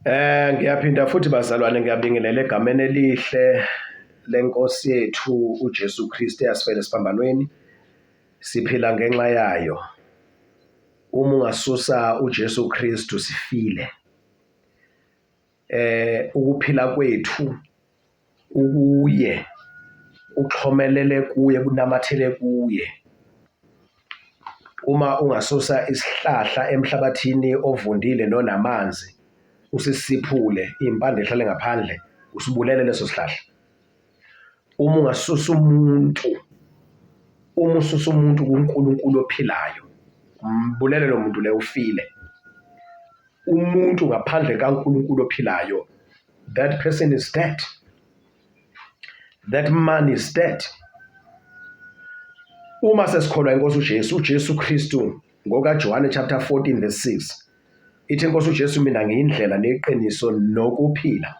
Ngiyaphinda futhi bazalwane ngiyabingelela egameni elihle lenkosi yethu uJesu Kristu eyasifela esiphambanweni. Siphila ngenxa yayo. Uma ungasusa uJesu Kristu sifile. Ukuphila kwethu ukuye, uxhomelele kuye, kunamathele kuye. Uma ungasusa isihlahla emhlabathini ovundile nonamanzi, usisiphule impande ehlale ngaphandle, usibulele leso sihlahla. Uma ungasusa umuntu, uma ususa umuntu kuNkulunkulu ophilayo, mbulele lo muntu le ufile. Umuntu ngaphandle kaNkulunkulu ophilayo, that person is dead. That man is dead. Uma sesikholwa inkosi uJesu Kristu ngokaJohane chapter 14 verse 6, ithi inkosi uJesu, mina ngiyindlela neqiniso nokuphila.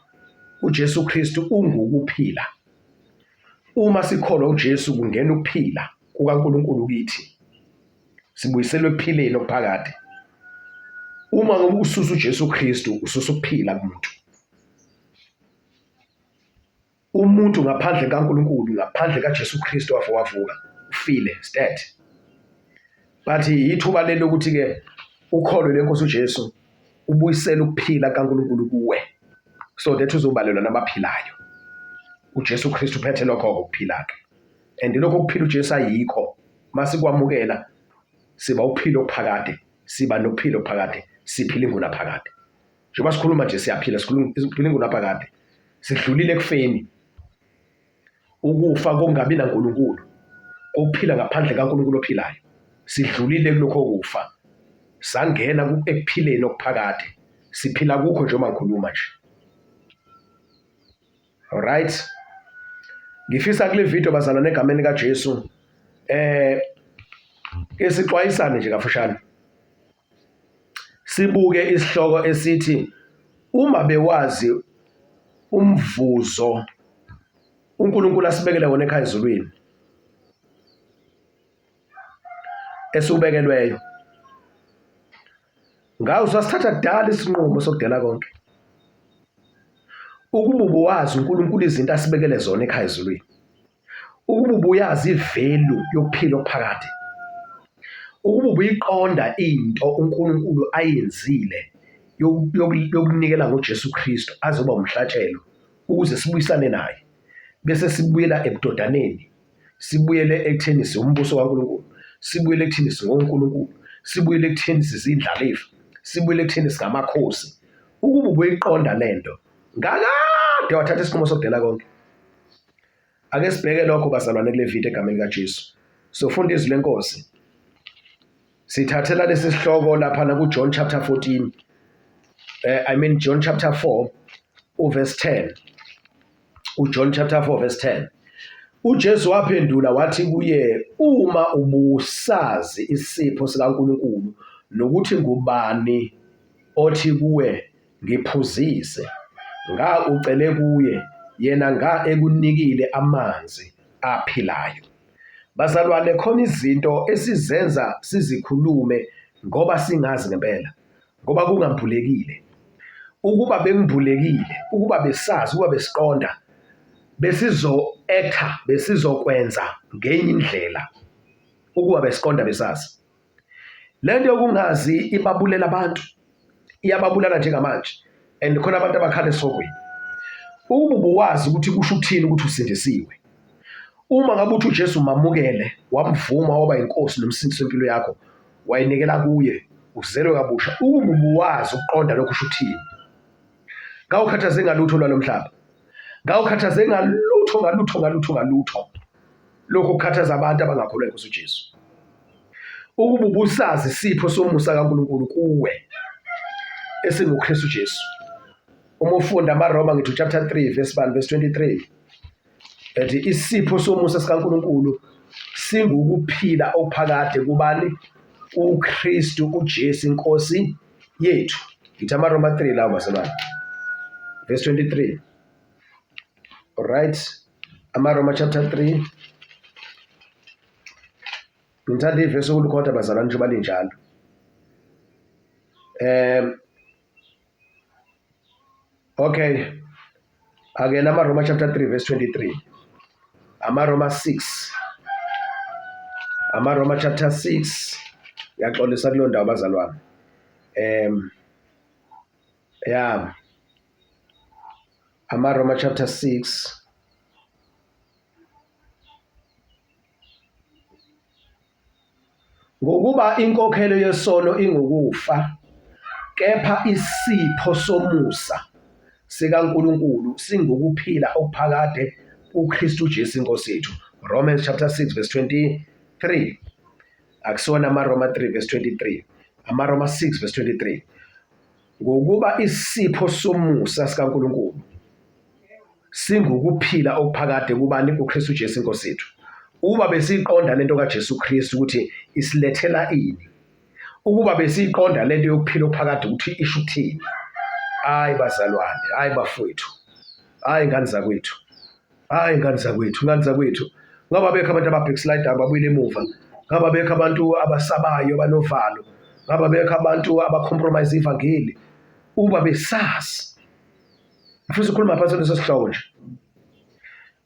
uJesu Kristu ungukuphila. Uma sikholwa uJesu kungena ukuphila kukaNkulunkulu kithi, sibuyiselwe ekuphileni okuphakade. Uma ususa uJesu Kristu ususa ukuphila kumuntu. Umuntu ngaphandle kaNkulunkulu, ngaphandle kaJesu Kristu wavuka, ufile, is dead. But ithuba lelo ukuthi ke ukholwe lenkosi uJesu, ubuyisela ukuphila kaNkulunkulu kuwe, so that uzobalelwa nabaphilayo. uJesu Kristu uphethe lokho ukuphila ke. And lokho ukuphila uJesu ayikho. Masikwamukela siba uphilo ophakade, siba nophilo ophakade, siphila ingunaphakade. Njengoba sikhuluma nje siyaphila, siphila ingunaphakade. Sidlulile ekufeni. Ukufa kongabi naNkulunkulu, ukuphila ngaphandle kaNkulunkulu ophilayo. Sidlulile kulokho kufa. Sangena ekuphileni okuphakade. Siphila kukho njengoba ngikhuluma nje. Alright. Ngifisa kule video bazalwane egameni kaJesu esixwayisane nje kafushane. Sibuke isihloko esithi uma bewazi umvuzo uNkulunkulu asibekele wona ekhaya ezulwini esubekelweyo, ngawo sasithatha kudala isinqumo sokudela konke. Ukuba ubuwazi uNkulunkulu izinto asibekele zona ekhaya ezulwini, ukuba ubuyazi ivelu yokuphila okuphakade, ukuba ubuyiqonda into uNkulunkulu ayenzile yokunikela ngoJesu Kristu azoba umhlatshelo ukuze sibuyisane naye, bese sibuyela ebudodaneni, sibuyele ekutheni siwumbuso kaNkulunkulu, sibuyele ekutheni singoNkulunkulu, sibuyele ekutheni sizindlalifa, sibuyele ekutheni singamakhosi. Ukuba ubuyiqonda lento, ngakade wathatha isinqumo sokudela konke. Ake sibheke lokho bazalwane kule video egameni kaJesu. Sofunda izwi lenkosi. Sithathela lesi sihloko lapha na kuJohn chapter 14. John chapter 4 verse 10. uJohn chapter 4 verse 10. uJesu waphendula wathi kuye, uma ubusazi isipho sikaNkulunkulu nokuthi ngubani othi kuwe ngiphuzise, nga ucele kuye, yena nga ekunikile amanzi aphilayo. Bazalwane, khona izinto esizenza sizikhulume ngoba singazi ngempela, ngoba kungambulekile. Ukuba bengibulekile, ukuba besazi, ukuba besiqonda, besizo-acta, besizokwenza ngenye indlela. Ukuba besiqonda besazi. Lento yokungazi ibabulela abantu, iyababulala njengamanje, and khona abantu abakhala esokweni. Ukuba ubuwazi ukuthi kusho ukuthini ukuthi usindisiwe. Uma ngabe uthi uJesu mamukele, wamvuma waba inkosi nomsindisi wempilo yakho, wayinikela kuye, uzelwe kabusha. Ukuba ubuwazi ukuqonda lokho kusho ukuthini. Ngawukhathaze ngalutho lwalomhlaba. Ngawukhathaze ngalutho. Lokho kukhathaza abantu abangakholwa inkosi uJesu. Ukuba ubusazi isipho somusa kaNkulunkulu kuwe esinguKristu Jesu. Uma ufunda amaRoma ngithi chapter 3 verse 1 verse 23. Ethi isipho somusa sikaNkulunkulu singukuphila okuphakade kubani? uKristu uJesu inkosi yethu. Ngithi amaRoma 3 lawo bazalwane. Verse 23. Alright. AmaRoma chapter 3. Ngithanda ivesi okulikhotha bazalwane njengoba linjalo. Okay, again amaRoma chapter 3 verse 23, amaRoma 6, amaRoma chapter 6. Ngiyaxolisa kulo ndawo bazalwane. Yeah, amaRoma chapter 6, ngokuba inkokhelo yesono ingukufa, kepha isipho somusa sikaNkulunkulu singukuphila okuphakade kuKristu Jesu Inkosi yethu. Romans chapter 6 verse 23. Akusona amaRoma 3 verse 23, amaRoma 6 verse 23. Ngokuba isipho somusa sikaNkulunkulu singukuphila okuphakade kubani? kuKristu Jesu Inkosi yethu. Uba besiyiqonda lento kaJesu Kristu ukuthi isilethela ini, ukuba besiyiqonda lento yokuphila okuphakade ukuthi isho ukuthini, hayi bazalwane, hayi bafowethu, hayi ngani zakwethu, hayi ngani zakwethu, ngani zakwethu, ngaba bekho abantu ababhekslide babuyele emuva, ngaba bekho abantu abasabayo abanovalo, ngaba bekho abantu abacompromise ivangeli. Uba besazi, mfisa ukukhuluma phansi leso sihloko nje.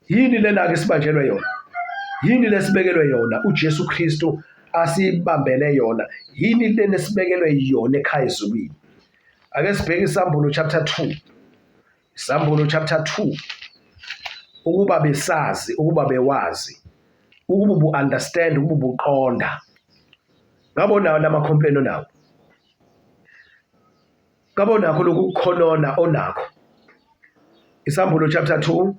Yini lena-ke sibanjelwe yona? Yini lesibekelwe yona uJesu Kristu asibambele yona? Yini lena sibekelwe yona ekhaya ezulwini? Ake sibheke isambulo chapter 2, isambulo chapter 2. Ukuba besazi, ukuba bewazi, ukuba bu-understand, ukuba buqonda. Ngabona nama-complain onawo, ngabonakho lokhu kukhonona onakho. Isambulo chapter 2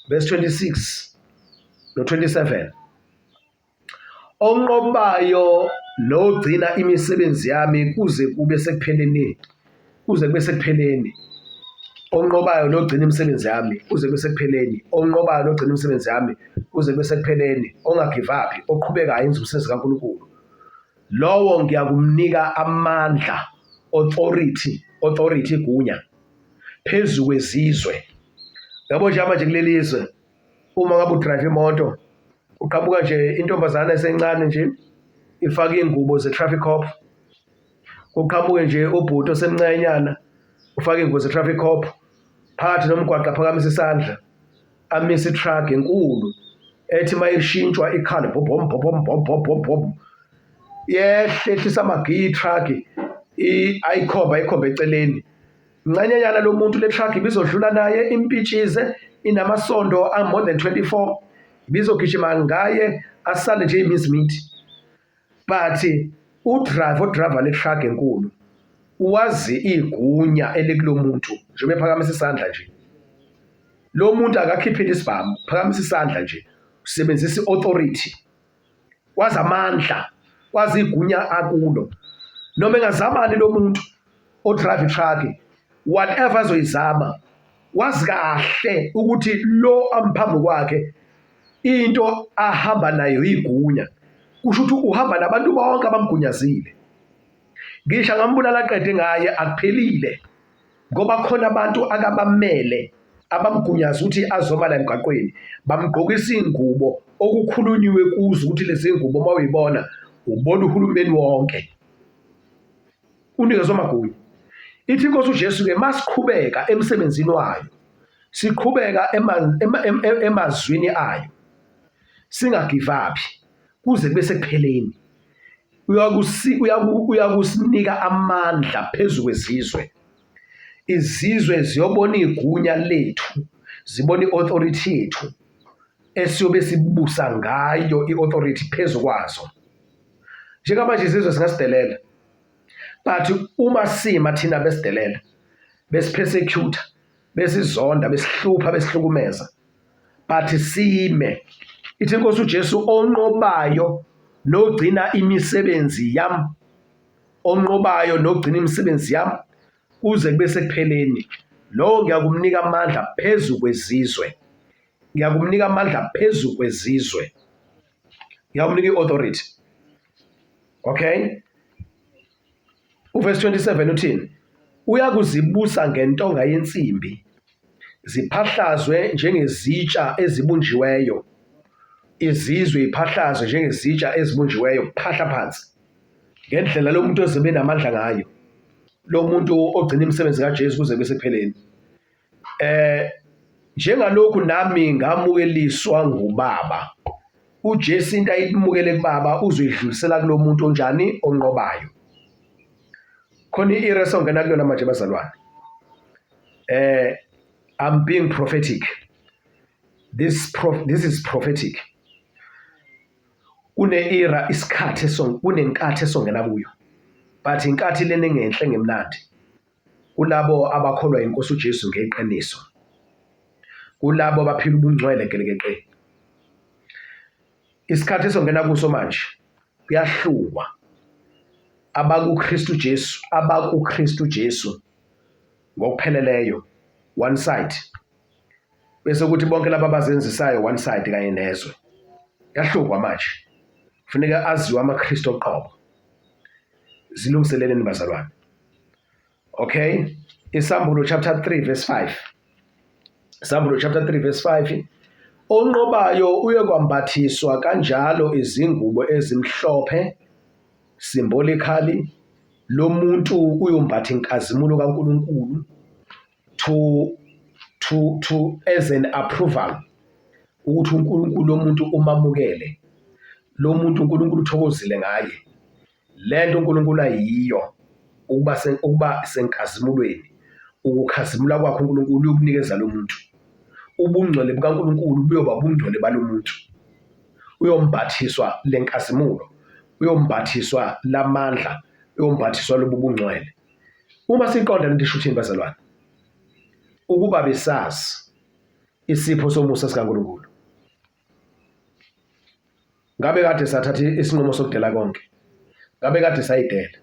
verse 26 no-27. Onqobayo nogcina imisebenzi yami kuze kube sekupheleni, kuze kube sekupheleni. Onqobayo nogcina imisebenzi yami kuze kube sekupheleni. Onqobayo nogcina imisebenzi yami kuze kube sekupheleni. Ongagive up, oqhubekayo enza umsebenzi kaNkulunkulu. Lowo ngiyakumnika amandla, authority, igunya phezu kwezizwe. Yabo nje manje kuleli zwe, uma ngabe udrive imoto, uqhamuka nje intombazana esencane nje ifake ingubo ze-traffic cop, uqhamuke nje ubhuti osemncenyana ufake ingubo ze-traffic cop, phakathi nomgwaqo aphakamisa isandla, amise itruck enkulu ethi mayishintshwa ikhala bhobhom bhobhom bhobhom bhobhom, yehlehlisa amagiya itruck ayikhomba eceleni. Mncanyanyana lo muntu le truck ibizodlula naye impitshize, inamasondo more than 24, ibizogijima ngaye asale nje imizimithi. But udrayiva le truck enkulu uwazi igunya elikulo muntu njengoba ephakamisa isandla nje. Lo muntu akakhiphile isibhamu, phakamisa isandla nje, usebenzisa i-authority, wazi amandla, wazi igunya akulo. Noma engazamani lo muntu odrayiva itruck, whatever azoyizama, wazi kahle ukuthi lo amphambi kwakhe into ahamba nayo igunya. Kusho ukuthi uhamba nabantu bonke abamgunyazile. Ngisho ngambulala qede ngaye akuphelile, ngoba khona abantu akabamele abamgunyaza ukuthi azoma la emgaqweni, bamgqokisa ingubo okukhulunyiwe kuzo ukuthi lezi ngubo uma uyibona ubona uhulumeni wonke unikezwe amagunya. Ithi Inkosi uJesu-ke masiqhubeka emsebenzini wayo, siqhubeka emazwini ayo, singagive up kuze kube sekupheleni, uyakusinika amandla phezu kwezizwe. Izizwe ziyobona igunya lethu, zibona i-authority yethu esiyobe sibusa ngayo, i-authority phezu kwazo. Njengamanje izizwe zingasidelela, but uma sima thina besidelela, besipersecute, besizonda, besihlupha, besihlukumeza, but sime. Ithi Inkosi uJesu, onqobayo nogcina imisebenzi yami, onqobayo nogcina imisebenzi yami kuze kube sekupheleni, lo ngiyakumnika amandla phezu kwezizwe, ngiyakumnika amandla phezu kwezizwe, ngiyakumnika i-authority. Okay, uverse 27 uthini? Uyakuzibusa ngentonga yensimbi, ziphahlazwe njengezitsha ezibunjiweyo. Izizwe iphahlazwe njengezitsha ezibunjiweyo, phahla phansi. Ngendlela lo muntu ozobe namandla ngayo, lo muntu ogcina imisebenzi kaJesu kuze kube sekupheleni. Njengalokhu nami ngamukeliswa ngubaba, uJesu into ayimukele kubaba uzoyidlulisela kulo muntu onjani, onqobayo. Khona ira songena kulona manje bazalwane. I'm being prophetic. This is prophetic. Kune-era isikhathi kunenkathi esongena kuyo, but inkathi lena engenhle ngemnandi kulabo abakholwa inkosi uJesu ngeqiniso, kulabo abaphila ubungcwele gelekeqe. Isikhathi esongena kuso manje kuyahlungwa abakuKristu Jesu ngokupheleleyo, one side, bese kuthi bonke laba abazenzisayo one side kanye nezwe. Kuyahlungwa manje, kufuneka aziwe amaKristu oqobo. Zilungiseleleni bazalwane. Okay, Isambulo chapter 3 verse 5. Isambulo chapter 3 verse 5. Onqobayo uyokwambathiswa kanjalo izingubo ezimhlophe, symbolically lo muntu uyombatha inkazimulo kaNkulunkulu to as an approval, ukuthi uNkulunkulu lo muntu umamukele, lo muntu uNkulunkulu uthokozile ngaye. Lento uNkulunkulu ayiyo ukuba senkazimulweni, ukukhazimula kwakho uNkulunkulu uyokunikeza lo muntu. Ubungcwele bukaNkulunkulu buyoba bungcwele balo muntu, uyombathiswa lenkazimulo, uyombathiswa lamandla, uyombathiswa lobu bungcwele. Uma siqonda lento isho uthini bazalwane? Ukuba besazi isipho somusa sikaNkulunkulu, ngabe kade sathatha isinqumo sokudela konke, ngabe kade sayidela.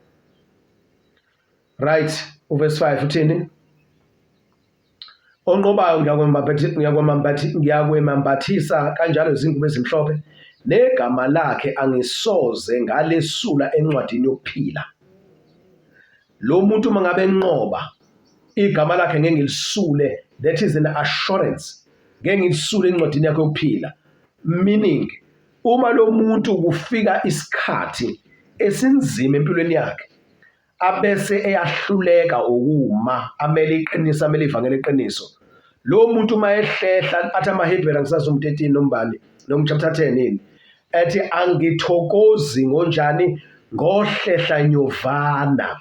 Right, uverse 5 uthini? Onqobayo ngiyakwemambathisa kanjalo izingubo ezimhlophe, negama lakhe angisoze ngalesula encwadini yokuphila. Lo muntu mangabe enqoba, igama lakhe ngeke ngilisule, that is an assurance, ngeke ngilisule encwadini yakhe yokuphila. Meaning, uma lo muntu kufika isikhathi esinzima empilweni yakhe, abese eyahluleka ukuma, amele iqiniso, amele ivangeli iqiniso, lo muntu mayehlehla athi amaHebheru angisazi 13 nombani noma chapter 10 yini, ethi angithokozi ngonjani, ngohlehla nyovana.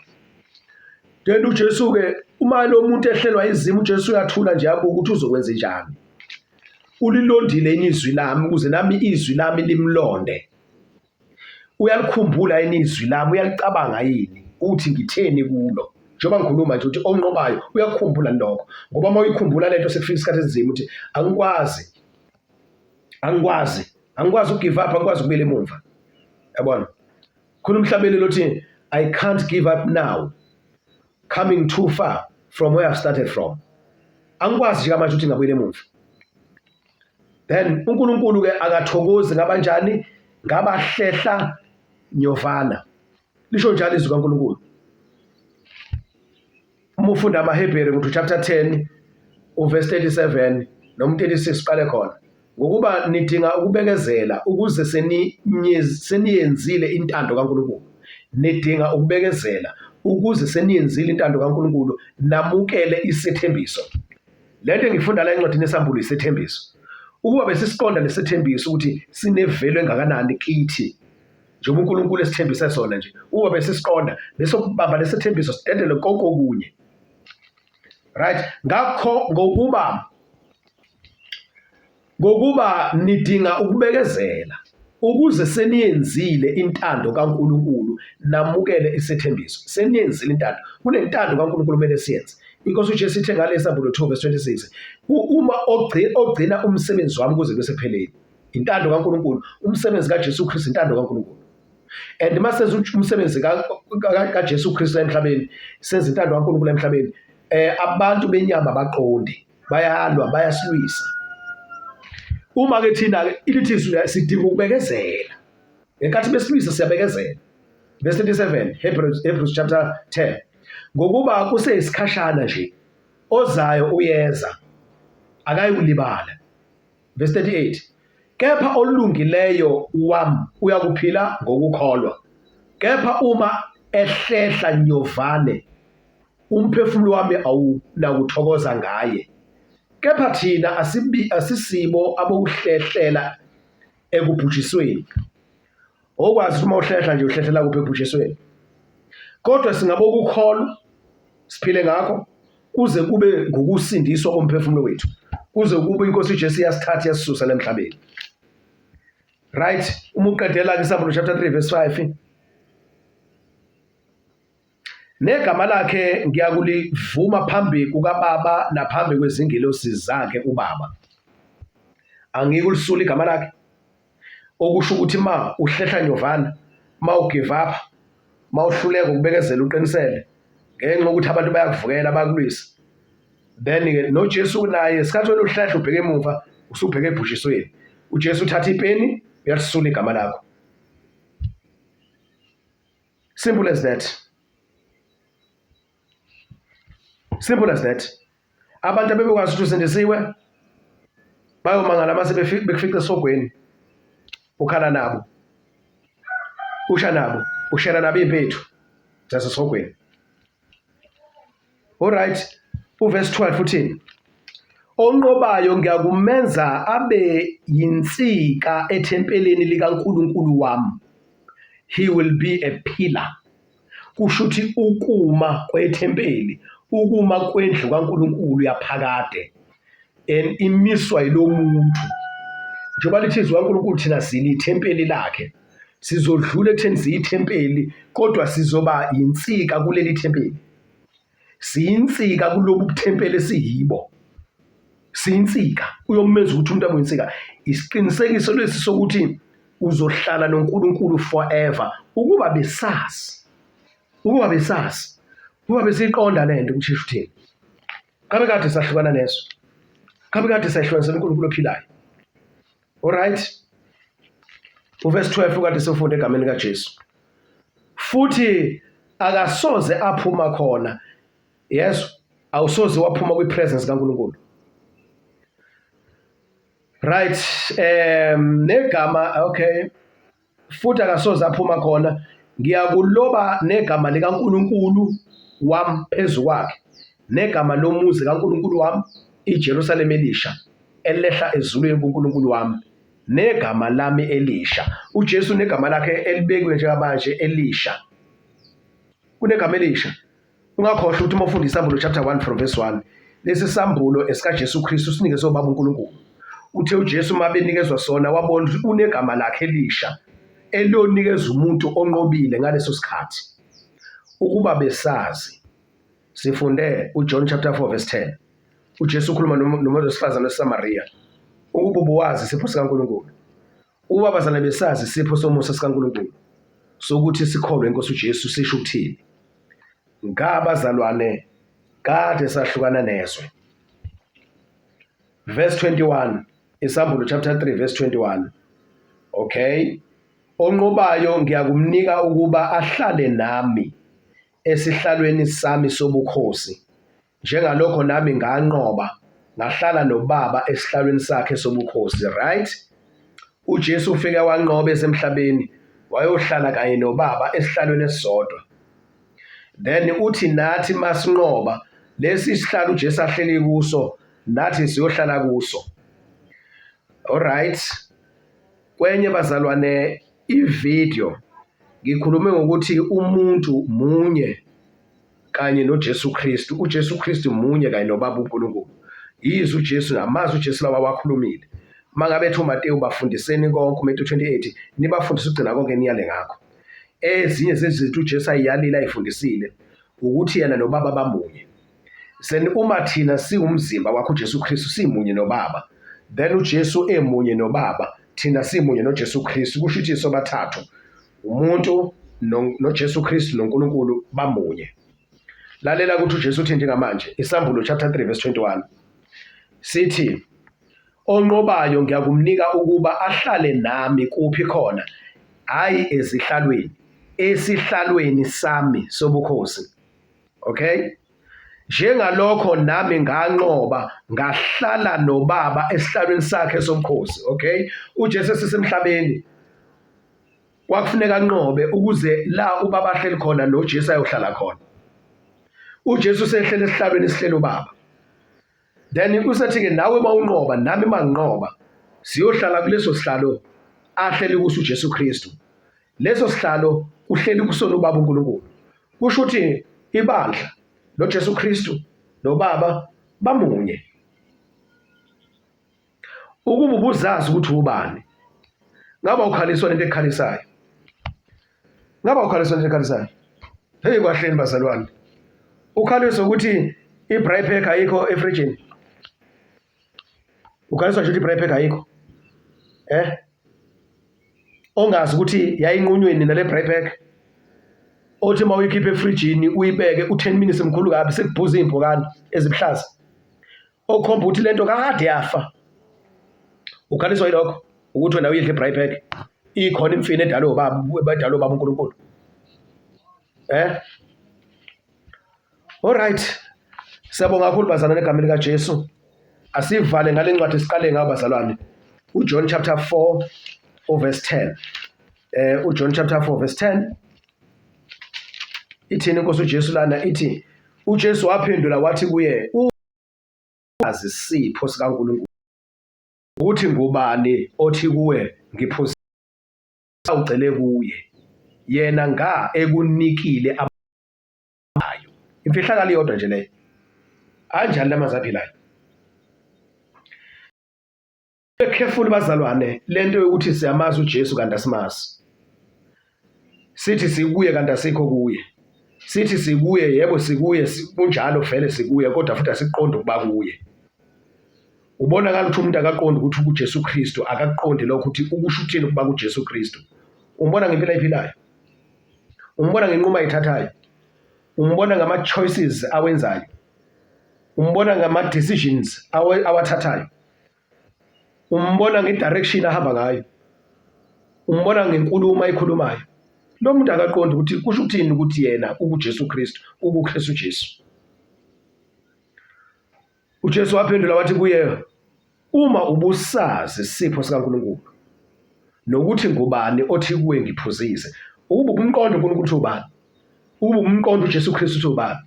Then uJesu ke uma lo muntu ehlelwa izimo, uJesu uyathula nje yabuka ukuthi uzokwenza njani. Ulilondile inizwi lami ukuze nami izwi lami limlonde. Uyalikhumbula inizwi lami, uyalicabanga yini uthi ngitheni kulo. Njengoba ngikhuluma nje ukuthi onqobayo uyakhumbula lokho, ngoba uma uyikhumbula lento sekufika isikhathi esinzima uthi angikwazi ugive up, angikwazi ukubuyela emuva. Yabona, khona umhlabeleli othi I can't give up now, coming too far from where I've started from. Angikwazi nje manje ukuthi ngabuyela emuva. Then uNkulunkulu ke akathokozi ngabanjani, ngabahlehla nyovana. Lisho njalo izwi kaNkulunkulu. Uma ufunda amaHebheru ngo chapter 10 uverse 37 noma 36 qale khona, ngokuba nidinga ukubekezela ukuze seniyenzile intando kaNkulunkulu. Nidinga ukubekezela ukuze seniyenzile intando kaNkulunkulu, namukele isethembiso. Lento engifunda la encwadini yesambulo isethembiso. Ukuba besisiqonda lesethembiso ukuthi sinevelo engakanani kithi, njengoba uNkulunkulu esithembise sona nje, ukuba besisiqonda besokubamba lesethembiso sidedele konke okunye. Right, ngakho ngokuba nidinga ukubekezela ukuze seniyenzile intando kaNkulunkulu, namukele isethembiso. Seniyenzile intando, kunentando kaNkulunkulu kumele siyenze. Inkosi uJesu ithe ngale Isambulo 2 verse 26, uma ogcina umsebenzi wami kuze bese phelele. Intando kaNkulunkulu, umsebenzi kaJesu Kristu intando kaNkulunkulu. And mase umsebenzi kaJesu Kristu emhlabeni, senza intando kaNkulunkulu emhlabeni, abantu benyama baqonde, bayalwa, bayasilwisa. Uma ke thina ilithi sidinga ukubekezela, ngenkathi besilwisa siyabekezela. Verse 37, Hebrews chapter 10. Ngokuba kuseyisikhashana nje, ozayo uyeza, akayikulibala. Verse 38. Kepha olungileyo wami uyakuphila ngokukholwa. Kepha uma ehlehla nyovane, umphefumulo wami awunakuthokoza ngaye. kepha thina asisibo abokuhlehlela ekubhujisweni. Okwazi uma uhlehla nje uhlehlela kuphi ebhujisweni, kodwa singabokukholwa siphile ngakho kuze kube ngokusindiswa komphefumulo wethu, kuze kube inkosi uJesu yasithatha yasisusa lemhlabeni. Right? Uma uqedela ke Isahluko chapter 3 verse 5, negama lakhe ngiyakulivuma phambi kukaBaba naphambi kwezingilosi zakhe uBaba. Angikulisula igama lakhe, okusho ukuthi ma uhlehla nyovana, ma ugive up, ma uhluleka ukubekezela uqinisele ngenxa ukuthi abantu bayakuvukela bakulwisa, then ke noJesu naye isikhathi wena uhlehla ubheke emuva usubheke ebhujisweni, uJesu uthatha ipeni uyalisula igama lakho. Simple as that. Simple as that. Abantu abebekwazi ukuthi usindisiwe bayomangala mase bekufica esogweni, ukhala nabo, usha nabo, ushera nabo impethu zasesogweni. Alright, uverse 12 uthini? Onqobayo ngiyakumenza abe yinsika ethempelini likaNkulunkulu wami. He will be a pillar. Kusho ukuthi ukuma kwethempeli, ukuma kwendlu kaNkulunkulu yaphakade, imiswa yilo muntu. Njengoba lithi izwi kaNkulunkulu thina silithempeli lakhe, sizodlula ekutheni siyithempeli, kodwa sizoba yinsika kuleli thempeli. Siyinsika kulobu buthempeli esiyibo. Siyinsika, uyomenza ukuthi umuntu abe yinsika. Isiqinisekiso lesi sokuthi uzohlala noNkulunkulu forever, ukuba besazi. Ukuba besazi. Ukuba besiqonda lento ukuthi uthini. Kabe kade sahlukana neso. Kabe kade sayihlukanisela uNkulunkulu ophilayo. Alright? Uverse 12 kade sifunde egameni kaJesu. Futhi akasoze aphuma khona. Yes, awusoze waphuma kwipresence kaNkulunkulu. Right, negama, okay, futhi akasoze aphuma khona, ngiyakuloba negama likaNkulunkulu wami phezu kwakhe, negama lomuzi kaNkulunkulu wami, iJerusalem elisha, elehla ezulwini kuNkulunkulu wami, negama lami elisha. uJesu negama lakhe elibekwe njengamanje elisha. Kunegama elisha. Ungakhohlwa ukuthi uma ufunda Isahluko chapter 1 from verse 1, lesi sambulo esikaJesu Kristu sinikezwe uBaba uNkulunkulu. Uthe uJesu mabenikezwa sona wabona ukuthi unegama lakhe elisha elonikezwa umuntu onqobile ngaleso sikhathi. Ukuba besazi, sifunde uJohn chapter 4 verse 10. uJesu ukhuluma nomuntu wesifazane waseSamaria. Ukuba buwazi isipho sikaNkulunkulu. Ukuba bazana besazi isipho somusa sikaNkulunkulu, sokuthi sikholwe inkosi uJesu sisho ukuthini? Ngabazalwane kade sahlukana nezwe. Verse 21, Isahluko chapter 3 verse 21. Okay, onqobayo ngiyakumnika ukuba ahlale nami esihlalweni sami sobukhosi, njengalokho nami nganqoba ngahlala noBaba esihlalweni sakhe sobukhosi. Right? uJesu ufike wanqoba esemhlabeni, wayohlala kanye noBaba esihlalweni esisodwa. Then uthi nathi masinqoba lesi sihlalo uJesu ahleli kuso, nathi siyohlala kuso. Alright, kwenye bazalwane ivideo ngikhulume ngokuthi umuntu munye kanye noJesu Kristu. uJesu Kristu munye kanye noBaba uNkulunkulu. Yizo uJesu namazi uJesu lawa wakhulumile. Mangabe ethi uMateyu bafundiseni konke, uMateyu 28, nibafundise ugcina konke niyale ngakho. Ezinye zezinto uJesu ayiyalile ayifundisile ukuthi yena noBaba bamunye. Sen uma thina siwumzimba wakho uJesu Kristu simunye noBaba, then uJesu emunye noBaba, thina simunye noJesu Kristu, kusho ukuthi sobathathu, umuntu noJesu Kristu noNkulunkulu bamunye. Lalela ukuthi uJesu uthi njengamanje, Isahluko chapter 3 verse 21. Sithi, onqobayo ngiyakumnika ukuba ahlale nami kuphi khona, hayi ezihlalweni, esihlalweni sami sobukhosi. Okay? Njengalokho nami nganqoba ngahlala noBaba esihlalweni sakhe sobukhosi. Okay? uJesu sisemhlabeni kwakufuneka anqobe ukuze la uBaba ahleli khona noJesu ayohlala khona. uJesu sehlele esihlalweni esihleli uBaba. then usethi-ke nawe uma unqoba nami uma nginqoba siyohlala kuleso sihlalo ahleli kuso uJesu Kristu. Leso sihlalo uhleli kusona uBaba uNkulunkulu. Kusho ukuthi ibandla noJesu Kristu noBaba bamunye. Ukuba ubuzazi ukuthi ubani, ngaba ukhaliswa nento ekhalisayo. Hey kwahleni bazalwane, ukhaliswa ukuthi i-braai pack ayikho efrijini. Ukhaliswa nje ukuthi i-braai pack ayikho. Ongazi ukuthi yayinqunyweni nale braai pack. Othi uma uyikhiphe efrijini uyibeke u10 minutes emkhulu kabi sekubhuza impukane ezibuhlaza. Okhomba ukuthi lento kade yafa. Ukhaliswa yilokho ukuthi wena uyidle i-braai pack. Ikhona imfino edalwe ubaba uNkulunkulu. Alright. Siyabonga kakhulu bazalwane egameni likaJesu. Asivale ngale ncwadi siqale ngayo bazalwane. uJohn chapter 4 verse 10. uJohn chapter 4 verse 10. Ithini inkosi uJesu lana ithi uJesu waphendula wathi kuye uyazi isipho sikaNkulunkulu ukuthi ngubani othi kuwe ngiphuzile ucele kuye yena nga ekunikile abayo. Imfihlakalo iyodwa nje leyo. Anjani lamazwi aphilayo. Careful bazalwane lento yokuthi siyamazi uJesu kanti asimazi. Sithi sikuye kanti asikho kuye. Sithi sikuye yebo sikuye kunjalo vele sikuye kodwa futhi asiqonde ukuba kuye. Ubonakala ukuthi umuntu akaqonde ukuthi uJesu Kristu akaqonde lokho ukuthi ukusho uthini ukuba kuJesu Kristu. Umbona ngempilo ayiphilayo. Umbona ngenquma ayithathayo. Umbona ngama choices awenzayo. Umbona ngama decisions awathathayo. Umbona ngedirection ahamba ngayo. Umbona ngenkulumo ayikhulumayo. Lo muntu akaqonda ukuthi kusho ukuthini ukuthi yena uJesu Kristu, ukuKristu Jesu. uJesu waphendula wathi kuye uma ubusazi isipho sikaNkulunkulu nokuthi ngubani othi kuwe ngiphuzise. Ubu kumqondo uNkulunkulu uthi ubani. Ubu kumqondo uJesu Kristu uthi ubani.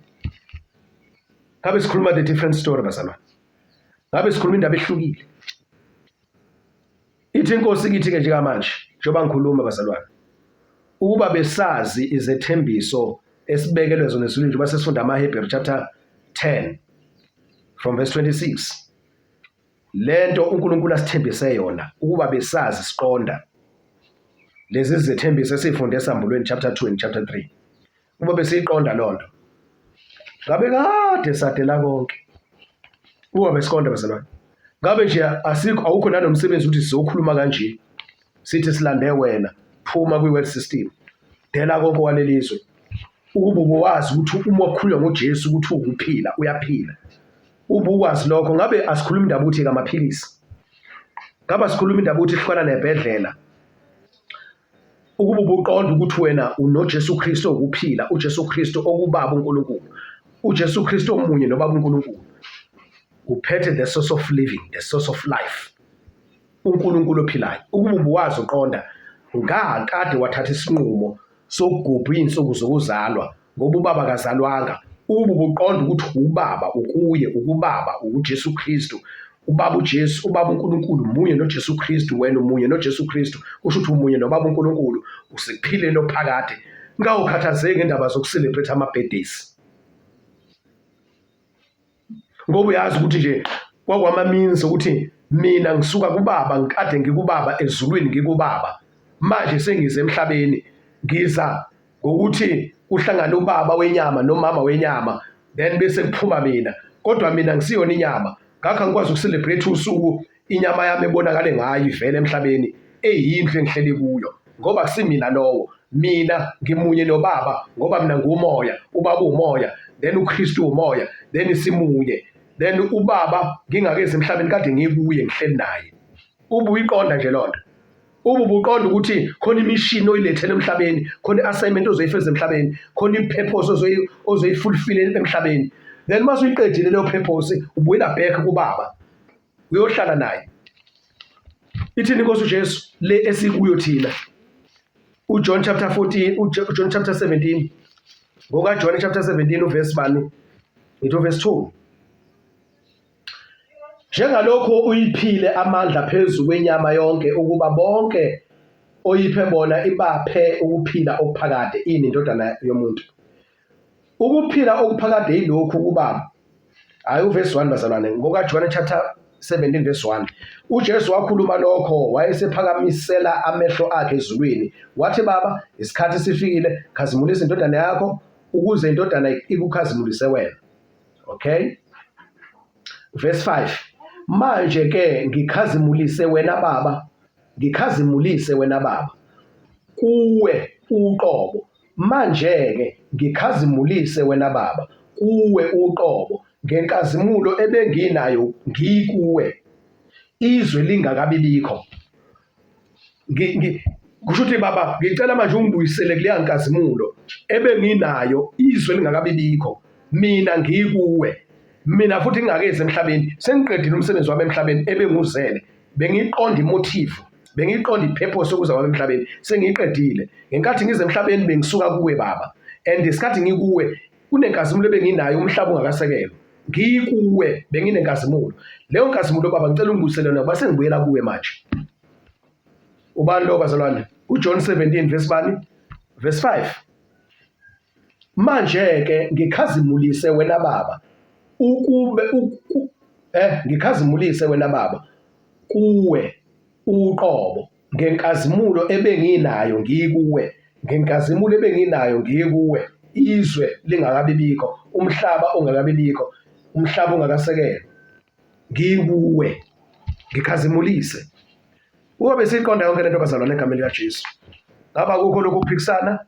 Ngabe sikhuluma the different story bazalwane. Ngabe sikhuluma indaba ehlukile. Ithi inkosi kithi-ke njengamanje njengoba ngikhuluma bazalwane. Ukuba besazi izethembiso esibekelwe zona ezulwini njengoba sesifunda amaHebrew chapter 10 from verse 26. Lento uNkulunkulu asithembise yona ukuba besazi siqonda lezi zethembiso esifunde esambulweni chapter 2 and chapter 3. Ukuba besiqonda lonto. Ngabe kade sadela konke. Ukuba besiqonda bazalwane. Ngabe nje awukho nanomsebenzi ukuthi sizokhuluma kanje. Sithi silande wena phuma kwi-word system. Dela konke walelizwe. Ukuba uwazi ukuthi uma ukhuluma ngoJesu ukuthi ukuphila uyaphila. Ubuwazi lokho ngabe asikhuluma indaba ukuthi kamaphilisi. Ngabe sikhuluma indaba ukuthi hlukana nebhedlela. Ukuba ubuqonda ukuthi wena unoJesu Kristu okuphila, uJesu Kristu okubaba uNkulunkulu. uJesu Kristu omunye nobaba uNkulunkulu. Uphethe the source of living, the source of life. uNkulunkulu ophilayo. Ukuba ubuwazi uqonda ngakade wathatha isinqumo sokugubha insuku zokuzalwa ngoba ubaba kazalwanga. Ukuba ubuqonda ukuthi ubaba ukuye ukubaba uJesu Kristu. Ubaba uJesu, ubaba uNkulunkulu munye noJesu Kristu, wena umunye noJesu Kristu. Kusho ukuthi umunye nobaba uNkulunkulu usekuphileni ophakade. Ngawukhathazeki ngendaba zokucelebrate ama-birthdays. Ngoba uyazi ukuthi nje kwakwama-means ukuthi mina ngisuka kubaba ngikade ngikubaba ezulwini ngikubaba. Manje sengize emhlabeni ngiza ngokuthi uhlangane ubaba wenyama nomama wenyama then bese kuphuma mina. Kodwa mina ngisiyona inyama. Ngakho angikwazi ukucelebrate usuku inyama yami ebonakale ngayo ivele emhlabeni eyinhle engihleli kuyo. Ngoba kusimina lowo. Mina ngimunye nobaba ngoba mina ngumoya, ubaba umoya, then uKristu umoya, then simunye. Then ubaba ngingakeze emhlabeni kade ngikuye ngihleli naye. Ubuyiqonda nje lonto. Ubuqonda ukuthi khona imishini oyilethele emhlabeni, khona i-assignment ozoyifeza emhlabeni, khona i-purpose ozoyifulfill emhlabeni. Then mase uyiqedile leyo purpose ubuyela back kubaba. Uyohlala naye. Ithini inkosi uJesu le esikuyo thina. uJohn chapter 14, uJohn chapter 17. Ngoka John chapter 17 uverse 1 ngithi verse 2. njengalokho uyiphile amandla phezu kwenyama yonke ukuba bonke oyiphe bona ibaphe ukuphila okuphakade, ini indodana yomuntu. Ukuphila okuphakade yilokhu kuba, hayi uverse 1 bazalwane, ngokaJohn chapter 17 verse 1, uJesu wakhuluma lokho wayesephakamisela amehlo akhe ezulwini wathi, Baba, isikhathi sifikile, khazimulisa indodana yakho ukuze indodana ikukhazimulise wena. Okay, verse 5, manje ke ngikhazimulise wena Baba, ngikhazimulise wena Baba kuwe uqobo. Manje ke ngikhazimulise wena Baba kuwe uqobo ngenkazimulo ebenginayo ngikuwe izwe lingakabi bikho. Kusho ukuthi Baba, ngicela manje ungibuyisele kuleya nkazimulo ebenginayo izwe lingakabi bikho, mina ngikuwe. Mina futhi ngingakeze emhlabeni, sengiqedile umsebenzi wami emhlabeni ebenguzele, bengiqonda imotive, bengiqonda ipurpose yokuza kwami emhlabeni, sengiyiqedile. Ngenkathi ngize emhlabeni bengisuka kuwe Baba, and isikhathi ngikuwe kunenkazimulo ebenginayo umhlaba ungakasekelwa. Ngikuwe benginenkazimulo, leyo nkazimulo Baba ngicela ungibuyisele yona ngoba sengibuyela kuwe manje. Ubani lo bazalwane? uJohn 17 verse bani? Verse 5. Manje ke ngikhazimulise wena Baba ngikhazimulise wena Baba kuwe uqobo ngenkazimulo ebenginayo ngikuwe, ngenkazimulo ebenginayo ngikuwe izwe lingakabi bikho, umhlaba ungakabi bikho, umhlaba ungakasekelwa, ngikuwe ngikhazimulise. Ube siqonda yonke lento bazalwane egameni likaJesu. Ngaba kukho lokhu kuphikisana,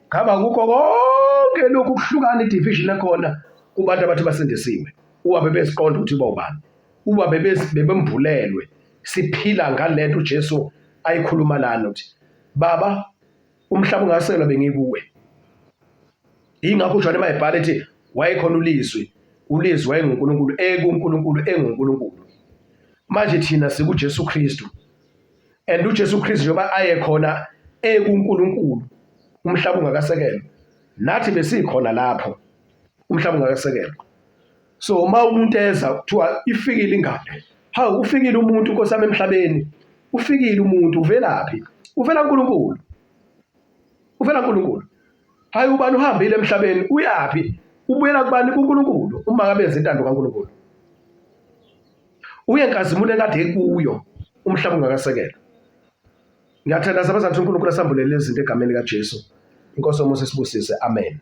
ngaba kukho konke lokhu kuhlukana idivision ekhona kubantu abathi basindisiwe, uba bebeziqonda ukuthi bawubani, uba bebemvulelwe, siphila ngalento uJesu ayikhuluma lana uthi, Baba, umhlaba ungasekelwa bengikuwe. Ingakho uJohn mayibhala ethi wayekhona ulizwi wayenguNkulunkulu, ekuNkulunkulu, enguNkulunkulu. Manje thina sikuJesu Kristu, and uJesu Kristu njengoba ayekhona ekuNkulunkulu umhlaba ungakasekelwa, nathi besikhona lapho umhlaba ungakasekelwa. So uma umuntu eza kuthiwa ifikile ingane, hawu ufikile umuntu Nkosi yami emhlabeni, ufikile umuntu, uvelaphi? Uvela kuNkulunkulu, uvela kuNkulunkulu. Hayi ubani uhambile emhlabeni, uyaphi? Ubuyela kubani? kuNkulunkulu. Uma ngabe enza intando kaNkulunkulu, uye nkazimulo ekade kuyo umhlaba ungakasekelwa. Ngiyathandaza abazantu uNkulunkulu asambulele izinto egameni likaJesu. Inkosi yomusa sibusise, amen.